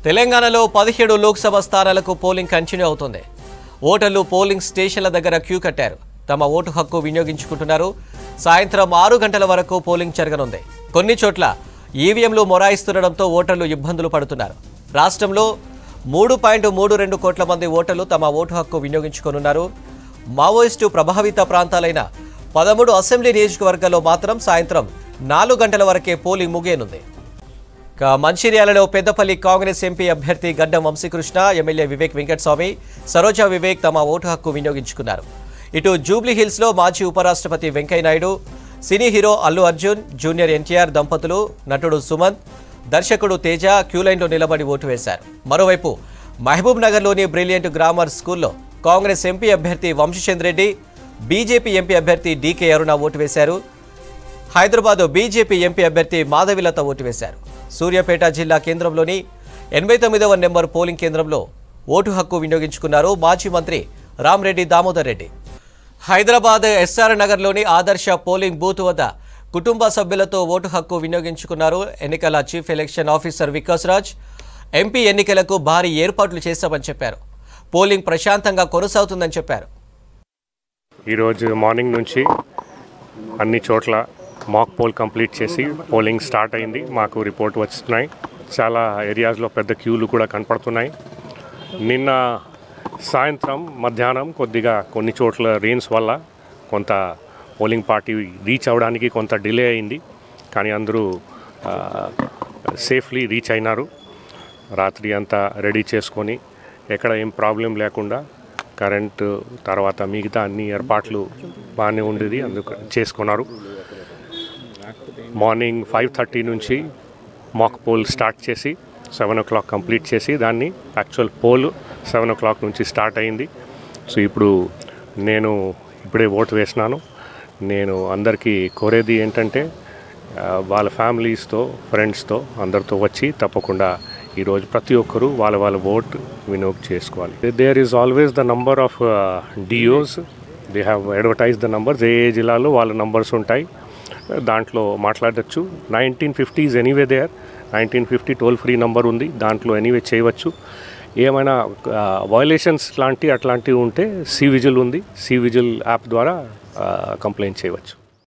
తెలంగాణలో 17 లోక్సభ స్థానాలకు polling continue అవుతుంది. ఓటర్లు పోలింగ్ స్టేషన్ల దగ్గర క్యూ కట్టారు. తమ ఓటు హక్కు వినియోగించుకుంటున్నారు. సాయంత్రం 6 గంటల వరకు పోలింగ్ జరగనుంది. కొన్ని చోట్ల ఈవీఎంలు మొరాయిస్తుండడంతో ఓటర్లు ఇబ్బందులు పడుతున్నారు. రాష్ట్రంలో 3.32 కోట్ల మంది ఓటర్లు తమ ఓటు హక్కు వినియోగించుకోనున్నారు. మావోయిస్టు ప్రభావిత ప్రాంతాలైన 13 అసెంబ్లీ నియోజకవర్గాల్లో మాత్రం సాయంత్రం 4 గంటల వరకే పోలింగ్ ముగియనుంది. మంచిర్యాలలో పెద్దపల్లి కాంగ్రెస్ ఎంపీ అభ్యర్థి గడ్డం వంశీకృష్ణ, ఎమ్మెల్యే వివేక్ వెంకటస్వామి, సరోజా వివేక్ తమ ఓటు హక్కు వినియోగించుకున్నారు. ఇటు జూబ్లీ హిల్స్లో మాజీ ఉపరాష్ట్రపతి Venkaiah Naidu, cine hero Allu Arjun, junior NTR దంపతులు, నటుడు సుమంత్, దర్శకుడు తేజ క్యూలైన్లో నిలబడి ఓటు వేశారు. మరోవైపు మహబూబ్ నగర్లోని బ్రిలియంట్ గ్రామర్ స్కూల్లో కాంగ్రెస్ ఎంపీ అభ్యర్థి వంశీచంద్ర రెడ్డి, బీజేపీ ఎంపీ అభ్యర్థి డీకే అరుణ ఓటు వేశారు. హైదరాబాద్ బీజేపీ ఎంపీ అభ్యర్థి మాధవిలత ఓటు వేశారు. సూర్యాపేట జిల్లా కేంద్రంలోని 89వ నెంబర్ పోలింగ్ కేంద్రంలో ఓటు హక్కు వినియోగించుకున్నారు మాజీ మంత్రి రామ్రెడ్డి దామోదర్ రెడ్డి. హైదరాబాద్ ఎస్ఆర్ నగర్లోని ఆదర్శ పోలింగ్ బూత్ వద్ద కుటుంబ సభ్యులతో ఓటు హక్కు వినియోగించుకున్నారు. ఎన్నికల chief election officer Vikas Raj MP ఎన్నికలకు భారీ ఏర్పాట్లు చేశామని చెప్పారు. పోలింగ్ ప్రశాంతంగా కొనసాగుతుందని చెప్పారు. ఈరోజు మార్నింగ్ నుంచి అన్ని చోట్ల మాక్ పోల్ కంప్లీట్ చేసి పోలింగ్ స్టార్ట్ అయింది. మాకు రిపోర్ట్ వస్తున్నాయి. చాలా ఏరియాస్లో పెద్ద క్యూలు కూడా కనపడుతున్నాయి. నిన్న సాయంత్రం మధ్యాహ్నం కొద్దిగా కొన్ని చోట్ల రెయిన్స్ వల్ల కొంత పోలింగ్ పార్టీ రీచ్ అవ్వడానికి కొంత డిలే అయింది. కానీ అందరూ సేఫ్లీ రీచ్ అయినారు. రాత్రి అంతా రెడీ చేసుకొని ఎక్కడ ఏం ప్రాబ్లం లేకుండా కరెంటు తర్వాత మిగతా అన్ని ఏర్పాట్లు బాగానే ఉండేది, అందుకు చేసుకున్నారు. మార్నింగ్ 5:30 నుంచి మాక్ పోల్ స్టార్ట్ చేసి 7 o'clock కంప్లీట్ చేసి దాన్ని యాక్చువల్ పోల్ 7 o'clock నుంచి స్టార్ట్ అయింది. సో ఇప్పుడు నేను ఇప్పుడే ఓటు వేసినాను. నేను అందరికీ కోరేది ఏంటంటే వాళ్ళ ఫ్యామిలీస్తో ఫ్రెండ్స్తో అందరితో వచ్చి తప్పకుండా ఈరోజు ప్రతి ఒక్కరూ వాళ్ళ ఓట్ వినియోగం చేసుకోవాలి. There is always the number of DOs, they have advertise the numbers. ఏ జిల్లాలో వాళ్ళ నంబర్స్ ఉంటాయి, దాంట్లో మాట్లాడచ్చు. 1950 is anyway there. 1950 toll free number ఉంది, దాంట్లో ఎనీవే చేయవచ్చు. ఏమైనా వయలేషన్స్ అట్లాంటివి ఉంటే సి విజిల్ ఉంది, సి విజిల్ యాప్ ద్వారా కంప్లైంట్ చేయవచ్చు.